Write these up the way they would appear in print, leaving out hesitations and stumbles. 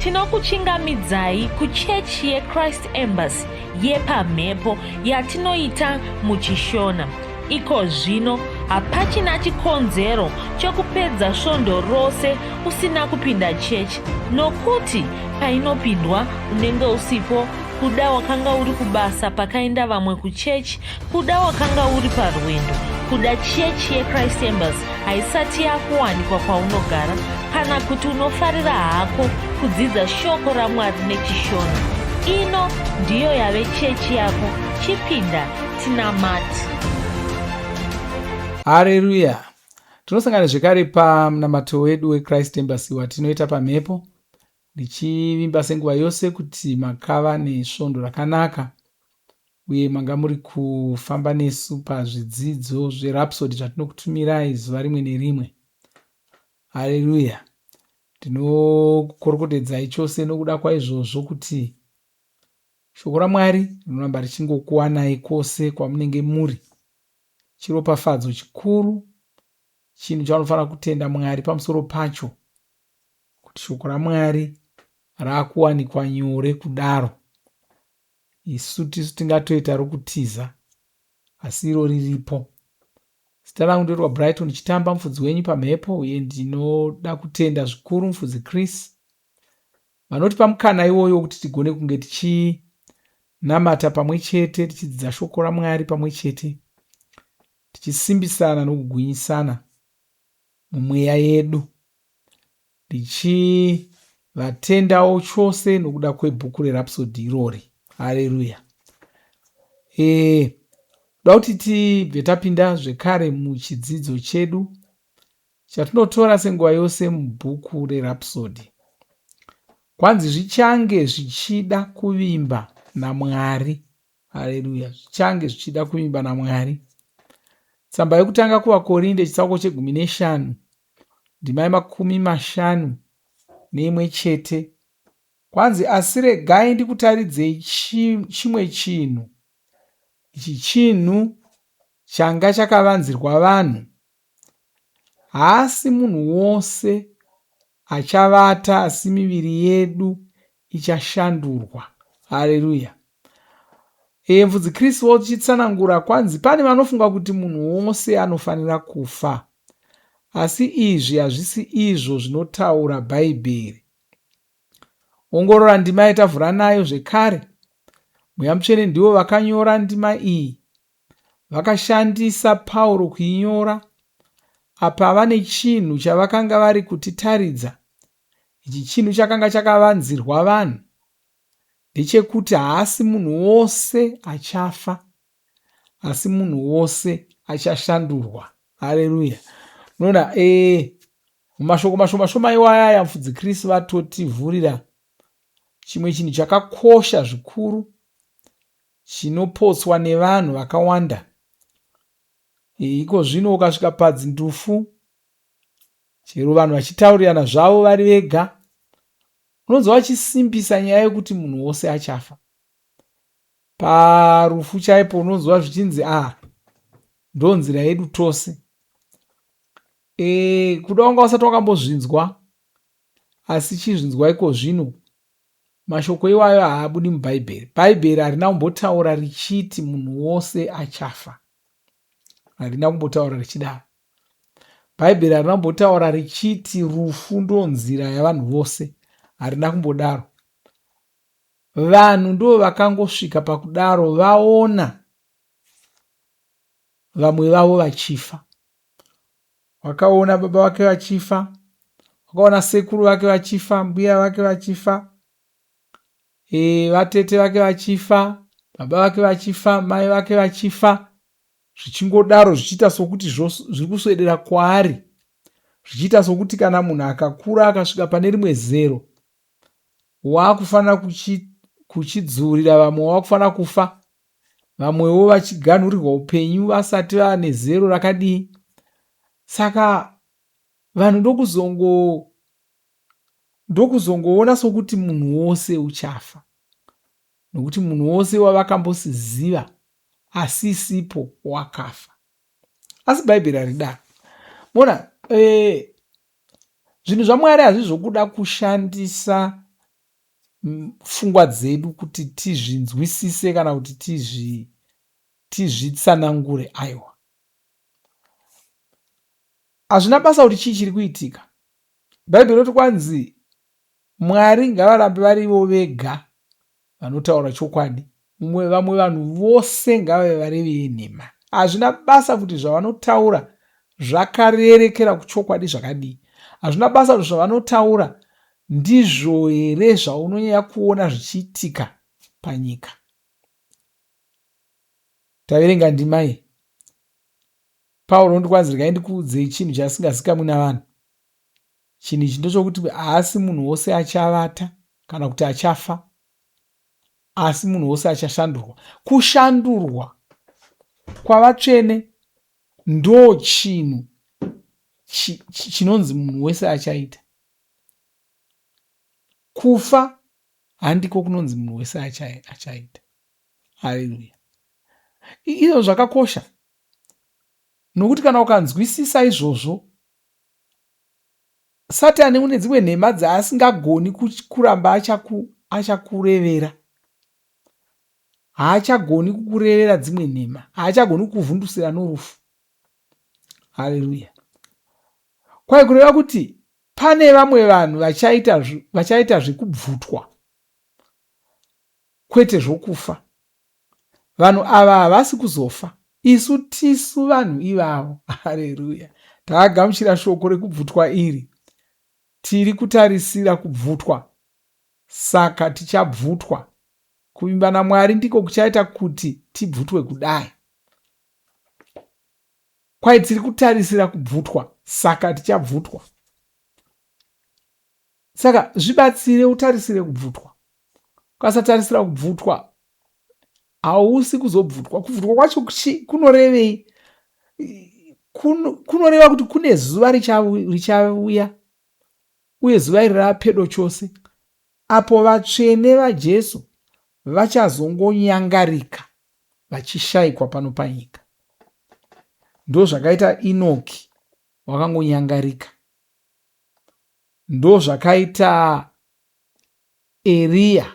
tinokuchingamidzai kuchechi yeChrist Embassy yepamhepo yatinoita muchishona. Iko zvino hapachina chikonzero chokupedza svondo rose usina kupinda chechi, nokuti painopindwa unenge usipo, kuda wakanga uri kubasa pakaenda vamwe kuchechi, kuda wakanga uri parwendo, kuda chechi yeChrist Embassy haisati yakuwanikwa kwaunogara, kana kuti unofarira hako kudzidza shoko raMwari nechishona. Ino ndiyo yave chechi yako. Chipinda tinamati. Haleluya. Tinosangana zvekare pamunamato wedu weChrist Embassy watinoita pamhepo, ndichivimba senguva yose kuti makava nesvondo rakanaka uye manga muri kufamba nesu pazvidzidzo zveRhapsody zvatinokutumirai zuva rimwe nerimwe. Haleluya. Ndinokukorokotedzai chose nokuda kwaizvozvo kuti shoko raMwari rinoramba richingokuwanai kwose kwamunenge muri. Chiropafadzo chikuru, chinhu chaunofanira kutenda Mwari pamusoro pacho, kuti shoko raMwari raakuwanikwa nyore kudaro. Isu tisu tingatoita rokutiza, asi iro riripo. Zita rangu ndoitwa Brighton Chitamba, mufudzi wenyu pamhepo, uye ndinoda kutenda zvikuru mufudzi Chris vanotipa mukana iwoyo kuti tigone kunge tichinamata pamwe chete, tichidzidza shoko raMwari pamwe chete, tichisimbisana nokugwinyisana mumweya yedu, ndichivatendawo chose nokuda kwebhuku reRhapsody irori. Haleluya. Toda kuti tibve tapinda zvekare muchidzidzo chedu chatinotora senguva yose mubhuku reRhapsody. Kwanzi zvichange zvichida kuvimba naMwari. Haleluya. Zvichange zvichida kuvimba naMwari. Tsamba yokutanga kuvaKorinde chitsauko 15 ndima 51 chete. Kwanzi asi regai ndikutaridzei chimwe chinhu. Ichi chinhu changa chakavanzirwa vanhu, haasi munhu wose achavata, asi miviri yedu ichashandurwa. Haleluya. Mufudzi Kristu chitsanangura kwanzi pane vanofunga kuti munhu wose anofanira kufa, asi izvi hazvisi izvo zvinotaura Bhaibheri. Ongorora ndima yatavhura nayo zvekare. Mweya Mutsvene ndivo vakanyora ndima iyi, vakashandisa Pauro kuinyora. Apa vane chinhu chavakanga vari kutitaridza. Ichi chinhu chakanga chakavanzirwa vanhu ndechekuti haasi munhu wose achafa, asi munhu wose achashandurwa. Haleluya. Unoona, mumashoko mashoma iwaya mufudzi Kristu vatotivhurira chimwe chinhu chakakosha zvikuru chinopotswa nevanhu vakawanda. Iko zvino ukasvika padzindufu, chero vanhu vachitaurirana zvavo vari vega, unonzwa vachisimbisa nyaya yekuti munhu wose achafa. Parufu chaipo unonzwa zvichinzi ndo nzira yedu tose. Kuda wanga usati wakambozvinzwa, asi chizvinzwa iko zvino, mashoko iwayo haabudi muBhaibheri. Bhaibheri harina kumbotaura richiti munhu wose achafa. Harina kumbotaura richidaro. Bhaibheri harina kumbotaura richiti rufu ndo nzira yavanhu vose. Harina kumbodaro. Vanhu ndo vakangosvika pakudaro vaona vamwe vavo vachifa. Wakaona baba wake vachifa, wakaona sekuru vake vachifa, mbuya vake vachifa, vatete vake vachifa, baba vake vachifa, mai vake vachifa, zvichingodaro zvichiita sokuti zviri kuswedera kwaari, zvichiita sokuti kana munhu akakura akasvika pane rimwe zero, waakufanira kuchidzurira vamwe, waakufanira kufa, vamwewo vachiganhurirwa upenyu vasati vane zero rakadii. Saka vanhu ndokuzongoona sokuti munhu wose uchafa, nokuti munhu wose wavakambosiziva asisipo wakafa. Asi Bhaibheri haridaro. Mona, zvinhu zvaMwari hazvizvokuda kushandisa pfungwa dzedu kuti tizvinzwisise kana kuti tizvitsanangure. Aiwa, hazvina basa kuti chii chiri kuitika. Bhaibheri roti kwanzi Mwari ngavarambe varivo vega vanotaura chokwadi, vamwe vanhu vose ngavave vari venhema. Hazvina basa kuti zvavanotaura zvakarerekera kuchokwadi zvakadii. Hazvina basa kuti zvavanotaura ndizvo here zvaunonyanya kuona zvichiitika panyika. Taverenga ndima iyi. Pauro noti kwanzi regai ndikuudzei chinhu chasingazikamwi navanhu. Chinhu ichi ndechokuti haasi munhu wose achavata kana kuti achafa, asi munhu wose achashandurwa. Kushandurwa kwavatsvene ndo chinhu chinonzi munhu wese achaita. Kufa handiko kunonzi munhu wese achaita. Haleluya. Izvo zvakakosha, nokuti kana ukanzwisisa izvozvo, Satani une dzimwe nhema dzaasingagoni kuramba achakurevera. Haachagoni kukurevera dzimwe nhema, haachagoni kukuvhundusira norufu. Haleluya. Kwai kureva kuti pane vamwe vanhu vachaita zvekubvutwa, kwete zvokufa. Vanhu ava havasi kuzofa, isu tisu vanhu ivavo. Haleluya. Takagamuchira shoko rekubvutwa iri. Tiri kutarisira kubvutwa, saka tichabvutwa. Kuvimba naMwari ndiko kuchaita kuti tibvutwe kudai. Kwai tiri kutarisira kubvutwa, saka tichabvutwa. Saka zvibatsire utarisire kubvutwa. Ukasatarisira kubvutwa, hausi kuzobvutwa. Kubvutwa kwacho kunorevei? Kunoreva kuti kune zuva richauya, uye zuva iri rapedo chose, apo vatsvene vaJesu vachazongonyangarika vachishayikwa pano panyika. Ndo zvakaita Inoki, wakangonyangarika. Ndo zvakaita Eria,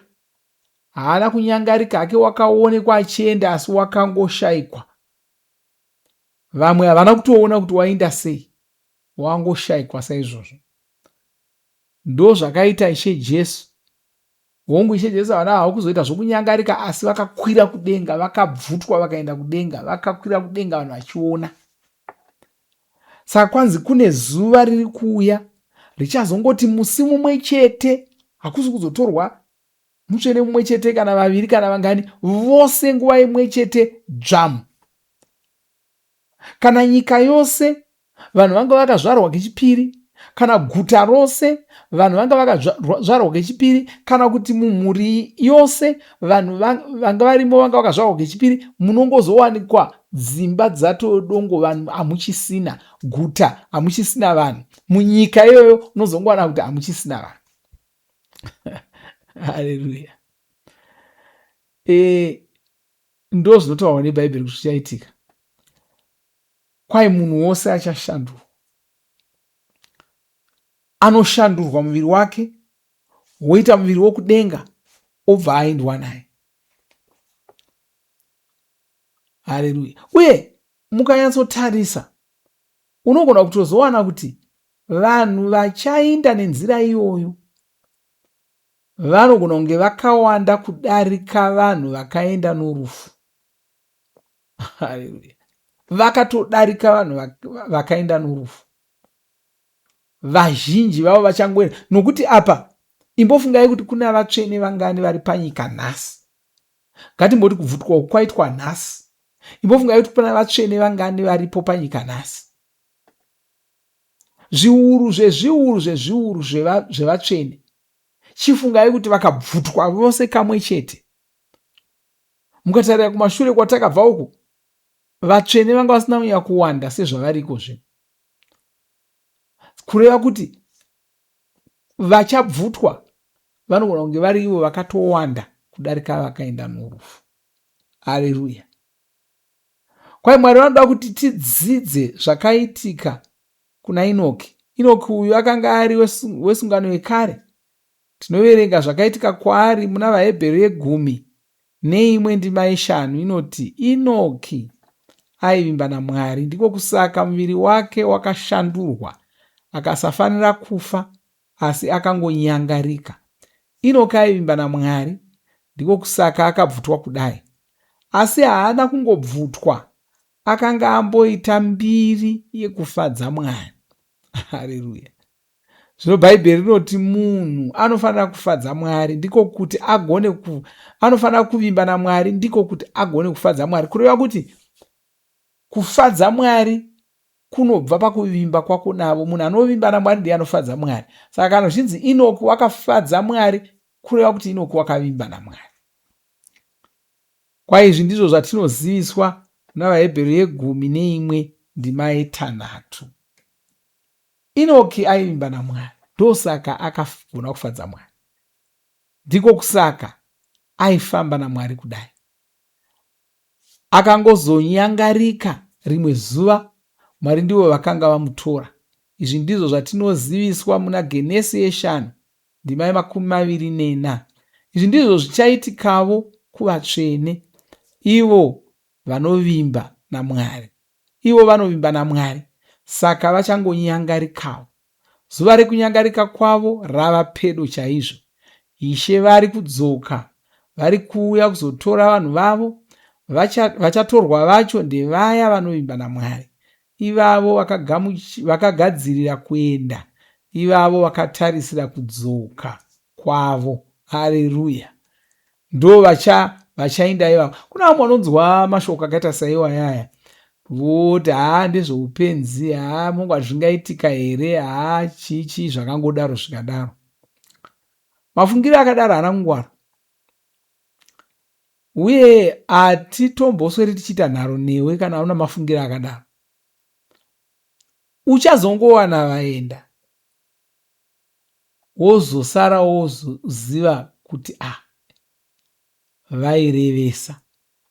haana kunyangarika hake, wakaonekwa achienda asi wakangoshayikwa. Vamwe havana kutoona kuti waenda sei, wangoshayikwa saizvozvo. Ndo zvakaita Ishe Jesu. Hongu Ishe Jesu havana hawo kuzoita zvokunyangarika, asi vakakwira kudenga, vakabvutwa vakaenda kudenga, vakakwira kudenga vanhu vachiona. Saka kwanzi kune zuva riri kuuya richazongoti musi mumwe chete, hakuzi kuzotorwa mutsvene mumwe chete kana vaviri kana vangani, vose nguva imwe chete dzvamu. Kana nyika yose vanhu vanga vakazvarwa kechipiri, kana guta rose vanhu vanga vakazvarwa kechipiri, kana kuti mumhuri yose vanhu vanga varimo vanga vakazvarwa kechipiri, munongozowanikwa dzimba dzatodongo, vanhu hamuchisina, guta hamuchisina vanhu, munyika iyoyo unozongowana kuti hamuchisina vanhu. Haleluya. Ndo zvinotaurwa neBhaibheri kuti zvichaitika. Kwai munhu wose achashandurwa. Anoshandurwa muviri wake, woita muviri wokudenga, obva aendwa naye. Haleluya. Uye mukanyatsotarisa, unogona kutozowana kuti vanhu vachaenda nenzira iyoyo vanogona kunge vakawanda kudarika vanhu vakaenda norufu. Haleluya. Vakatodarika vanhu vakaenda norufu. Vazhinji vavo vachangoenda, nokuti apa imbofungai kuti kuna vatsvene vangani vari panyika nhasi. Ngatimboti kubvutwa kwaitwa nhasi. Imbofungai kuti kuna vatsvene vangani varipo panyika nhasi. Zviuru zvezviuru zvevatsvene. Chifungai kuti vakabvutwa vose kamwe chete. Mukatarira kumashure kwatakabva uku, vatsvene vanga vasina kunyanya kuwanda sezvavariko zvino. Kureva kuti vachabvutwa vanogona kunge vari ivo vakatowanda kudarika vakaenda norufu. Haleluya. Kwai Mwari vanoda kuti tidzidze zvakaitika kuna Inoki. Inoki uyu akanga ari wesungano yekare. Tinoverenga zvakaitika kwaari muna vaHebheru 10:1 inoti, Inoki aivimba naMwari, ndiko kusaka muviri wake wakashandurwa, akasafanira kufa, asi akangonyangarika. Inoki aivimba naMwari, ndiko kusaka akabvutwa kudai. Asi haana kungobvutwa, akanga amboita mbiri yekufadza Mwari. Haleluya. Zvino Bhaibheri rinoti munhu anofanira kufadza Mwari ndiko kuti anofanira kuvimba naMwari ndiko kuti agone kufadza Mwari. Kureva kuti kufadza Mwari kunobva pakuvimba kwako navo. Munhu anovimba naMwari ndiye anofadza Mwari. Saka kana zvinzi Inoki wakafadza Mwari, kureva kuti Inoki wakavimba naMwari. Kwaizvi ndizvo zvatinoziviswa muna vaHebheru 10:6. Inoki aivimba naMwari, ndosaka akagona kufadza Mwari. Ndiko kusaka aifamba naMwari kudai. Akangozonyangarika rimwe zuva, Mwari ndivo vakanga vamutora. Izvi ndizvo zvatinoziviswa muna Genesi 5:24. Izvi ndizvo zvichaitikavo kuvatsvene, ivo vanovimba naMwari. Ivo vanovimba naMwari, saka vachangonyangarikawo. Zuva rekunyangarika kwavo rava pedo chaizvo. Ishe vari kudzoka, vari kuuya kuzotora vanhu vavo. Vachatorwa vacho ndevaya vanovimba naMwari, ivavo vakagadzirira kuenda, ivavo vakatarisira kudzoka kwavo. Haleluya. Ndo vachaenda ivavo. Kuna vamwe vanonzwa mashoko akaita saiwayaya voti ndezveupenzi, mungu zvingaitika here, chichi zvakangodaro zvikadaro. Mafungiro akadaro haana kungwara, uye hatitombosweri tichiita nharo newe kana una mafungiro akadaro. Uchazongowana vaenda wozosara woziva kuti vairevesa,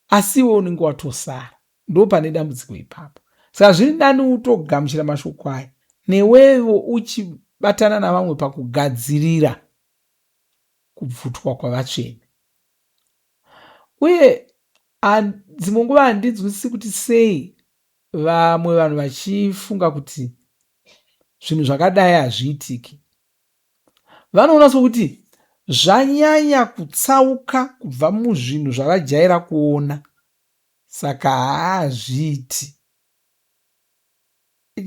asiwo unenge watosara. Ndo pane dambudziko ipapo. Saka zviri nani utogamuchira mashoko aya, newewo uchibatana navamwe pakugadzirira kubvutwa kwavatsvene. Uye dzimwe nguva handinzwisisi kuti sei vamwe vanhu vachifunga kuti zvinhu zvakadai hazviitiki. Vanoona sokuti zvanyanya kutsauka kubva muzvinhu zvavajaira kuona, saka haazviiti.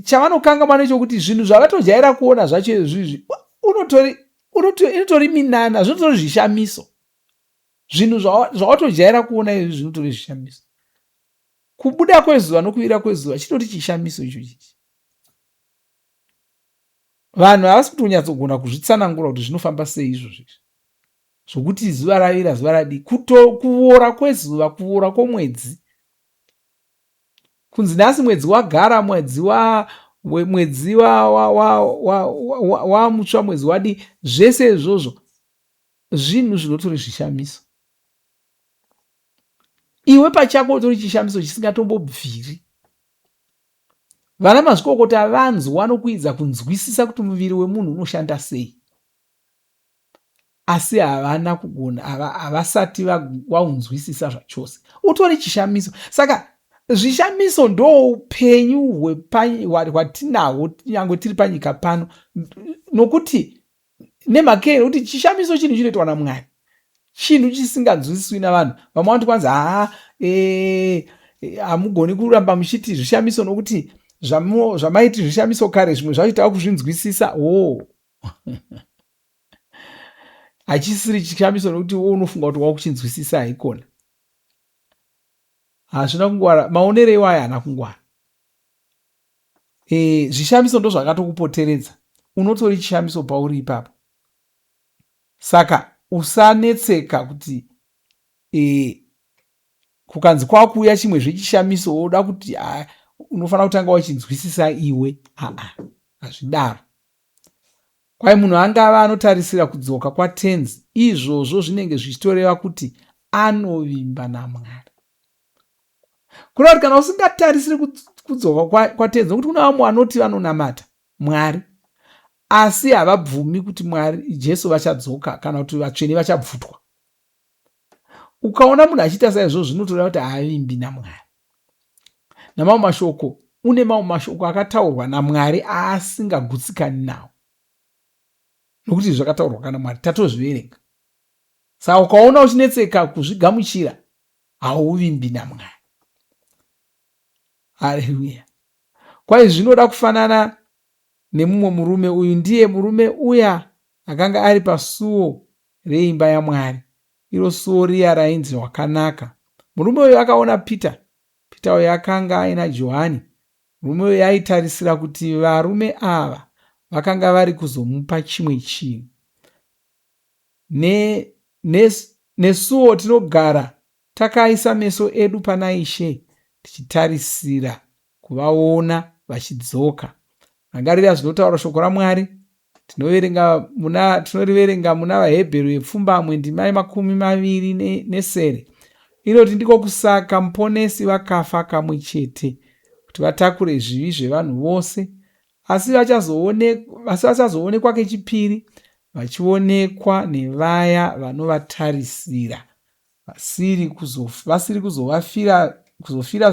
Chavanokanganwa nechokuti zvinhu zvavatojaira kuona zvacho izvizvi inotori minana, zvinotori zvishamiso. Zvinhu zvawatojaira kuona izvi zvinotori zvishamiso. Kubuda kwezuva nokuvira kwezuva chitori chishamiso icho chichi. Vanhu havasi kutonyatsogona kuzvitsanangura kuti zvinofamba sei izvozvi, zvokuti zuva ravira zuva radii, kuora kwezuva, kuora kwomwedzi, kunzi nhasi mwedzi wagara, mwedzi wamutsva, mwedzi wadii, zvese izvozvo zvinhu zvinotori zvishamiso. Iwe pachako utori chishamiso chisingatombobviri. Vana mazvikokota vanzwa nokuedza kunzwisisa kuti muviri wemunhu unoshanda sei, asi havana kugona, havasati vaunzwisisa zvachose. Utori chishamiso. Saka zvishamiso ndo upenyu hwatinahwo nyangwe tiri panyika pano, nokuti nemhaka yekuti chishamiso chinhu chinoitwa naMwari, chinhu chisinganzwisiswi navanhu. Vamwe vanoti kwanza hamugoni kuramba muchiti zvishamiso nokuti zvamaiti zvishamiso kare zvimwe zvacho tava kuzvinzwisisa. Hachisiri chishamiso nokuti unofunga kuti wakuchinzwisisa haikona. Hazvina kungwara, maonero iwaya haana kungwara. Zvishamiso ndo zvakatokupoteredza, unotori chishamiso pauri ipapo. Saka usanetseka kuti kukanzi kwakuuya chimwe zvechishamiso woda kuti unofanira kutanga wachinzwisisa iwe. Hazvidaro. Kwai munhu angava anotarisira kudzoka kwatenzi, izvozvo zvinenge zvichitoreva kuti anovimba naMwari. Kureva kuti kana usingatarisiri kudzoka kwatenzi, nokuti kuna vamwe vanoti vanonamata Mwari, asi havabvumi kuti Jesu vachadzoka kana kuti vatsvene vachabvutwa. Ukaona munhu achiita saizvozvo zvinotaura kuti haavimbi naMwari. Namamwe mashoko, une mamwe mashoko akataurwa naMwari asingagutsikani nawo, nokuti zvakataurwa kana Mwari tatozviverenga. Saka ukaona uchinetseka kuzvigamuchira, hauvimbi naMwari. Haleluya. Kwai zvinoda kufanana nemumwe murume. Uyu ndiye murume uya akanga ari pasuo reimba yaMwari, iro suo riya rainzi Wakanaka. Murume uyu akaona Pita uyu akanga aina Johani. Murume uyu aitarisira kuti varume ava vakanga vari kuzomupa chimwe chinhu. Nesuo tinogara takaisa meso edu pana Ishe, tichitarisira kuvaona vachidzoka. Rangarira zvinotaura shoko raMwari. Tinoriverenga muna vaHebheru vepfumbamwe ndima 29. Inoti ndiko kusaka muponesi vakafa kamwe chete kuti vatakure zvivi zvevanhu vose, asi vachazoonekwa kechipiri, vachionekwa nevaya vanovatarisira, vasiri kuzofira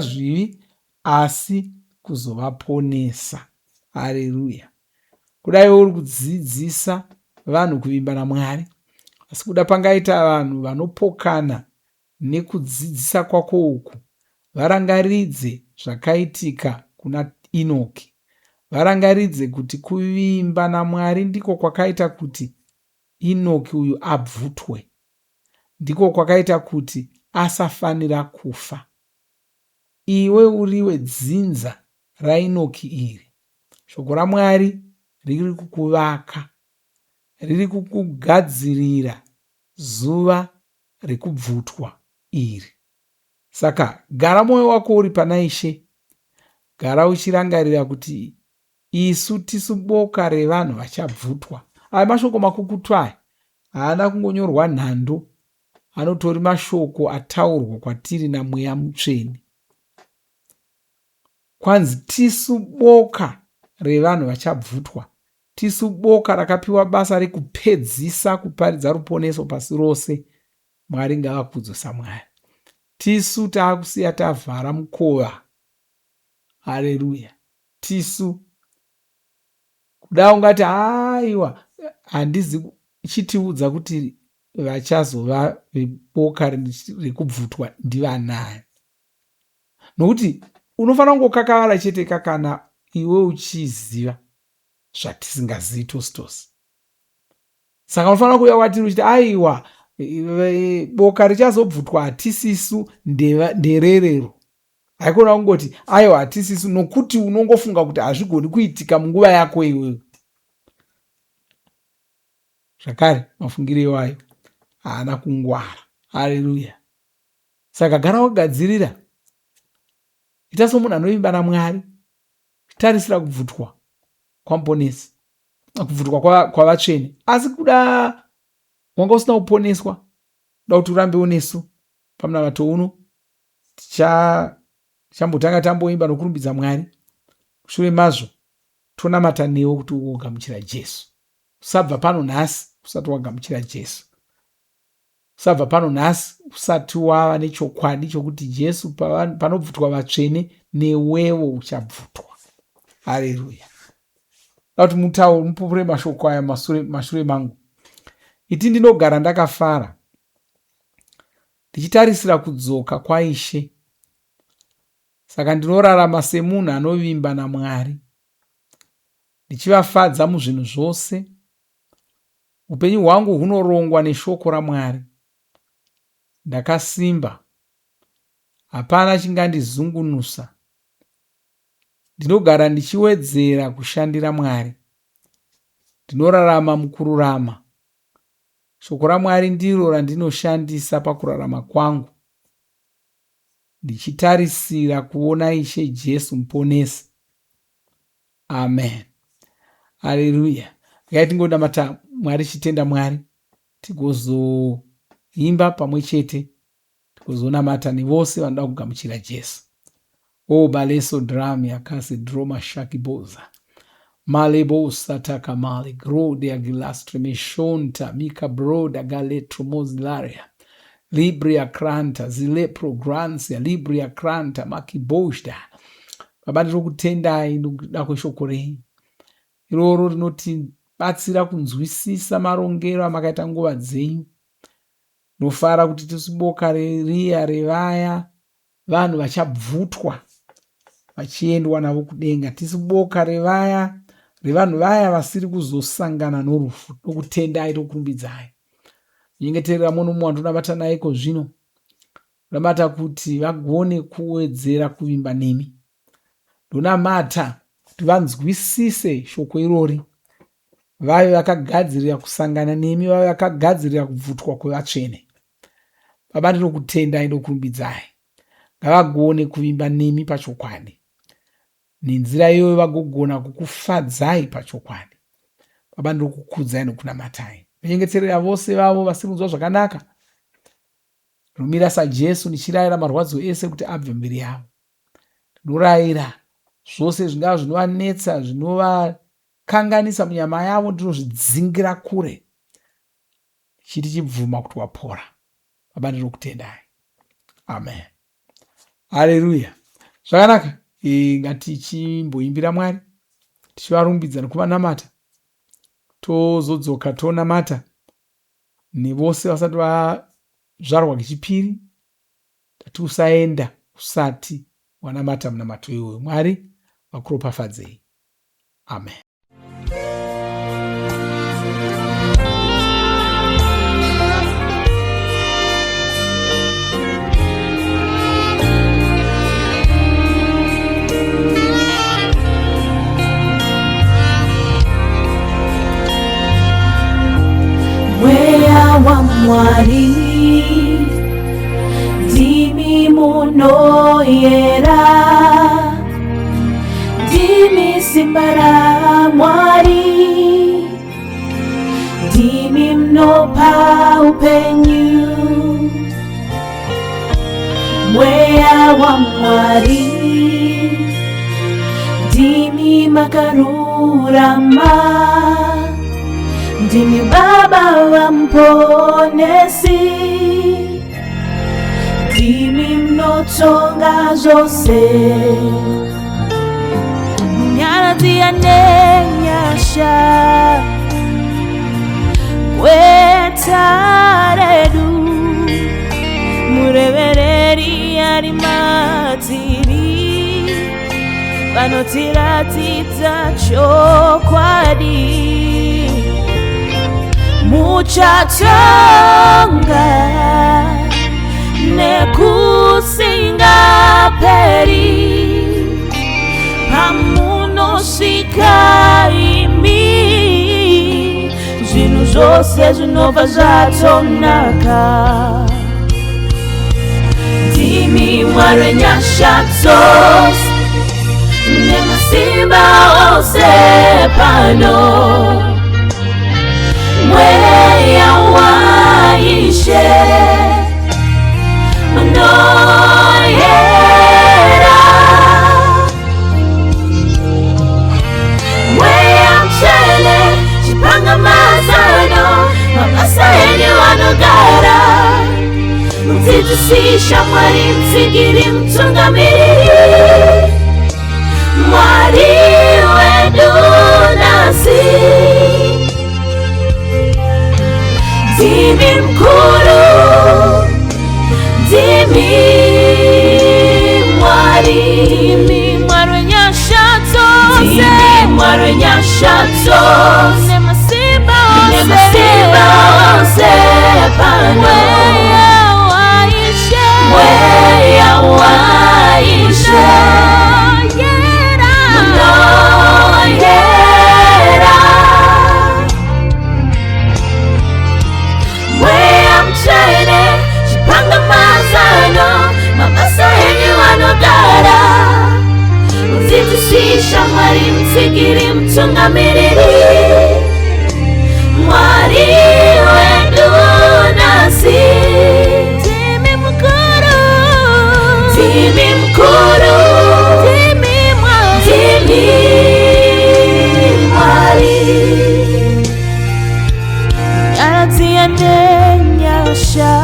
zvivi asi kuzovaponesa. Haleluya. Kudai uri kudzidzisa vanhu kuvimba naMwari, asi kuda pangaita vanhu vanopokana nekudzidzisa kwako uku, varangaridze zvakaitika kuna Inoki. Varangaridze kuti kuvimba naMwari ndiko kwakaita kuti Inoki uyu abvutwe, ndiko kwakaita kuti asafanira kufa. Iwe uriwe dzinza raInoki iri. Shoko raMwari riri kukuvaka, riri kukugadzirira zuva rekubvutwa iri. Saka gara mwoyo wako uri pana Ishe. Gara uchirangarira kuti isu tisu boka revanhu vachabvutwa. Aya mashoko makukutu aya haana kungonyorwa nhando, anotori mashoko ataurwa kwatiri naMweya Mutsvene. Kwanzi tisu boka revanhu vachabvutwa, tisu boka rakapiwa basa rekupedzisa kuparidza ruponeso pasi rose. Mwari ngavakudzwe saMwari. Tisu taakusiya tavhara mukova. Haleluya. Tisu kuda ungati aiwa, handizi chitiudza kuti vachazova veboka rekubvutwa ndivanani. Nokuti unofanira kungokakavara chete kana iwe uchiziva zvatisingazivi tosi. Saka unofanira kuuya kwatiri uchiti aiwa, boka richazobvutwa hatisisu ndererero. Haikona kungoti aiwa hatisisu, nokuti unongofunga kuti hazvigoni kuitika munguva yako iwewe. Zvakare mafungiro iwayo haana kungwara. Haleluya. Saka gara wakagadzirira. Ita somunhu anovimba naMwari. Tarisira kubvutwa kwamuponesi, kubvutwa kwavatsvene. Asi kuda wanga usina kuponeswa, da kuti urambe unesu pamunamato uno, tichambotanga tamboimba nokurumbidza Mwari. Shure mazvo tonamata newo kuti ugogamuchira Jesu. Usabva pano nhasi usati wagamuchira Jesu. Usabva pano nhasi usati wava nechokwadi chokuti Jesu panobvutwa vatsvene newewo uchabvutwa. Haleluya. Kuti mupupure mashoko aya mashure mangu. Iti ndinogara ndakafara, ndichitarisira kudzoka kwaIshe. Saka ndinorarama semunhu anovimba naMwari, ndichivafadza muzvinhu zvose. Upenyu hwangu hunorongwa neshoko raMwari. Ndakasimba, hapana chingandizungunusa. Ndinogara ndichiwedzera kushandira Mwari. Ndinorarama mukururama. Shoko raMwari ndiro randinoshandisa pakurarama kwangu, ndichitarisira kuona Ishe Jesu muponesi. Amen. Haleluya. Ngatingonamata Mwari, chitenda Mwari, tigozoimba pamwe chete, tigozonamata nevose vanoda kugamuchira Jesu. O baleso drum yakase droma shakiboza. Malebo sataka mali grode agilastre meshonta mika broda galetro mozilaria libria cranta zilepro gransia libria cranta makiboshda. Baba ndinokutendai nokuda kweshoko renyu iroro rinotibatsira kunzwisisa marongero amakaita nguva dzenyu. Nofara kuti tisi boka reriya revaya vanhu vachabvutwa vachiendwa navo kudenga, tisi boka revanhu vaya vasiri kuzosangana norufu. Nokutendai tokurumbidzai nyengeterera muno mumwe wandonabata naiko zvino, ndonamata kuti vagone kuwedzera kuvimba nemi. Ndonamata kuti vanzwisise shoko irori, vave vakagadzirira kusangana nemi, vave vakagadzirira kubvutwa kwevatsvene. Baba ndinokutendai ndokurumbidzai, ngavagone kuvimba nemi pachokwadi, nenzira iyoyo vagogona kukufadzai pachokwadi. Baba ndinokukudzai nokunamatai, ndinyengetserera vose vavo vasiri kunzwa zvakanaka. Ndinomira saJesu ndichirayira marwadzo ese kuti abve mberi yavo. Ndinorayira zvose zvingava zvinovanetsa, zvinovakanganisa munyama yavo, ndinozvidzingira kure, chiti chibvuma kuti wapora. Baba ndinokutendai. Amen. Haleluya. Zvakanaka, ngatichimboimbira Mwari tichivarumbidza nekuvanamata, tozodzoka tonamata nevose vasati vazvarwa kechipiri, tati usaenda usati wanamata munamato iwoyo. Mwari vakuropafadzei. Amen. Wa Mwari ndimi muno yera, ndimi simba ra Mwari, ndimi mnopa upenyu. Mweya wa Mwari ndimi makarurama, ndimi baba wa mponesi, ndimi mnotonga zose, munyaradzi anenyasha kwetaredu, murevereri ari matiri, vanotiratidza chokwadi. Muchatonga nekusinga peri, pamunosvika imi, zvinhu zvose zvinobva zvatonaka. Ndimi Mwari wenyasha dzose, nemasimba ose pano. Mweya waishe unoyera, mweya mchele chipanga mazano, mabasa enyu anogara. Mudzidzisisha Mwari, mtsigiri, mtungamiriri, Mwari wedu nasi. Ndimi mkuru, ndimi Mwari, ndimi Mwari wenyasha dzose, ndimi Mwari wenyasha dzose, nemasimba ose pano. Mweya waishe unoyera, mweya mchene chipanga mazano, mabasa enyu anogara. Mudzidzisisha Mwari, mtsigiri, mtungamiriri, Mwari wedu nasi. Ndimi mkuru, ndimi mkuru, ndimi Mwari, ndimi nenyasha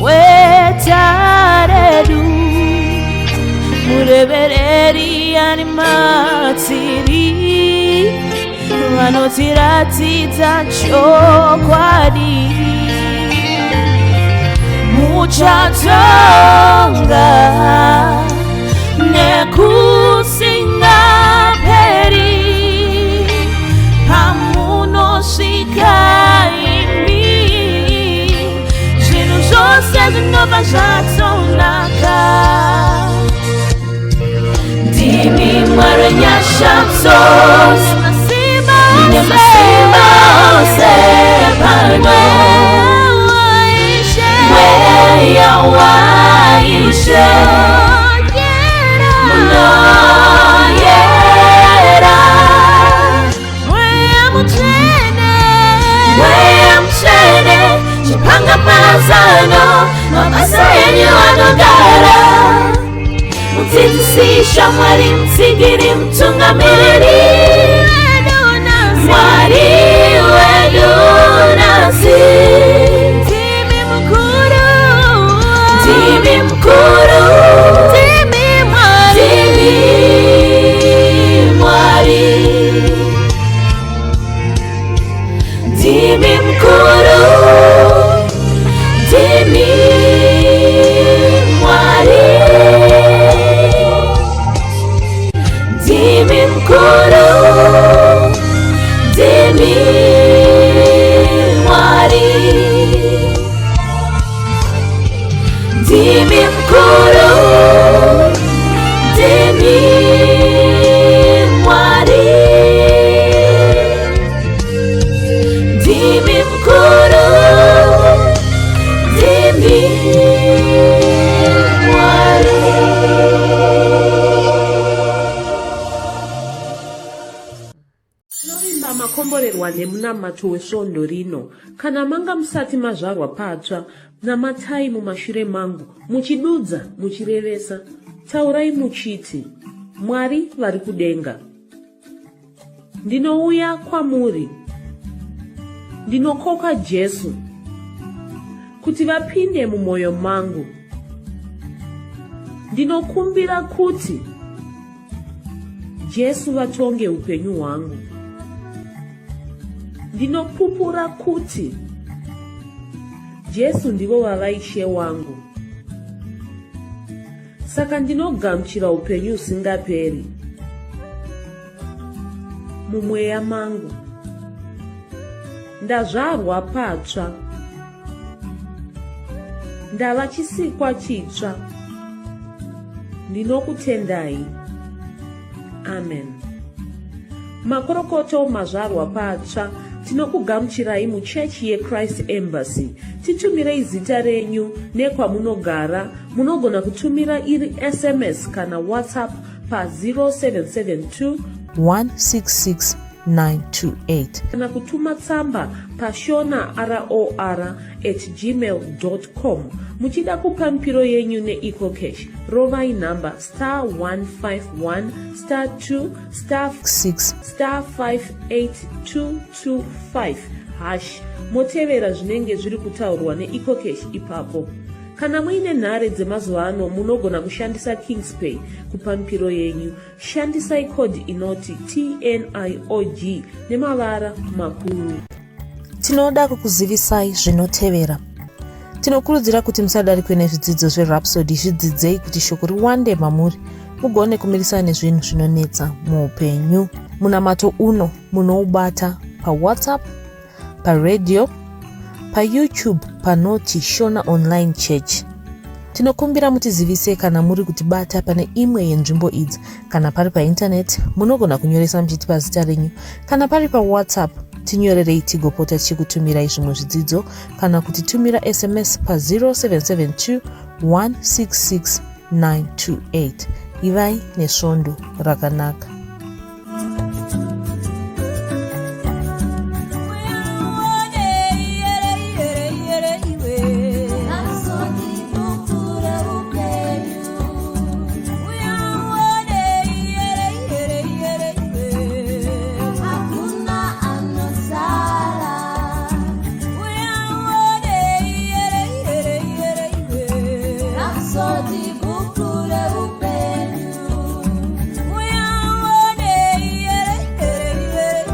wetaredu murevereri ani matsiri vanotiratidza chokwadi muchatonga nekusingaperi pamunosvika imi zvinhu zvose zvinobva zvatonaka ndimi Mwari wenyasha dzose nemasimba ose pano mweya waishe munoyera mweya mutsvene chipangapazano mabasa enyu anogara mudzidzisi shamwari mutsigiri mutungamiriri Mwari wedu nasi ndimi mukuru ndimi Mwari ndimi mukuru ndimi Mwari ndimi mukuru ndimi Mwari ndimi mukuru ndimi Mwari ndimi mukuru ndimi Mwari. Tinovimba makomborerwa nemunamato wesvondo rino. Kana manga musati mazvarwa patsva, namatai mumashure mangu, muchidudza, muchirevesa. Taurai muchiti, Mwari vari kudenga, ndinouya kwamuri, ndinokoka Jesu kuti vapinde mumwoyo mangu. Ndinokumbira kuti Jesu vatonge upenyu hwangu. Ndinopupura kuti Jesu ndivo vavaishe wangu. Saka ndinogamuchira upenyu usingaperi mumweya mangu. Ndazvarwa patsva, ndava chisikwa chitsva. Ndinokutendai. Amen. Makorokoto mazvarwa patsva, tinokugamuchirai muchechi yeChrist Embassy. Titumirei zita renyu nekwamunogara. Munogona kutumira iri SMS kana WhatsApp pa 0772 166 928 kana kutuma tsamba pa shonaror@gmail.com. Muchida kupa mpiro yenyu neEcocash, rovai namba *151*2*6 *58225# motevera zvinenge zviri kutaurwa neEcocash ipapo. Kana muine nhare dzemazuva ano munogona kushandisa KingsPay kupa mpiro yenyu. Shandisai kodhi inoti TNIOG nemavara makuru. Tinoda kukuzivisai zvinotevera. Tinokurudzira kuti musadarikwe nezvidzidzo zveRhapsody. Zvidzidzei kuti shoko riwande mamuri, mugone kumirisana nezvinhu zvinonetsa muupenyu. Munamato uno munoubata pa WhatsApp, pa radio, pa YouTube panoti Shona Online Church. Tinokumbira mutizivise kana muri kutibata pane imwe yenzvimbo idzi. Kana pari pa internet munogona kunyoresa muchitipa zita renyu. Kana pari pa WhatsApp tinyorerei tigopota tichikutumirai zvimwe zvidzidzo, kana kutitumira SMS pa 0772 166 928. Ivai nesvondo rakanaka.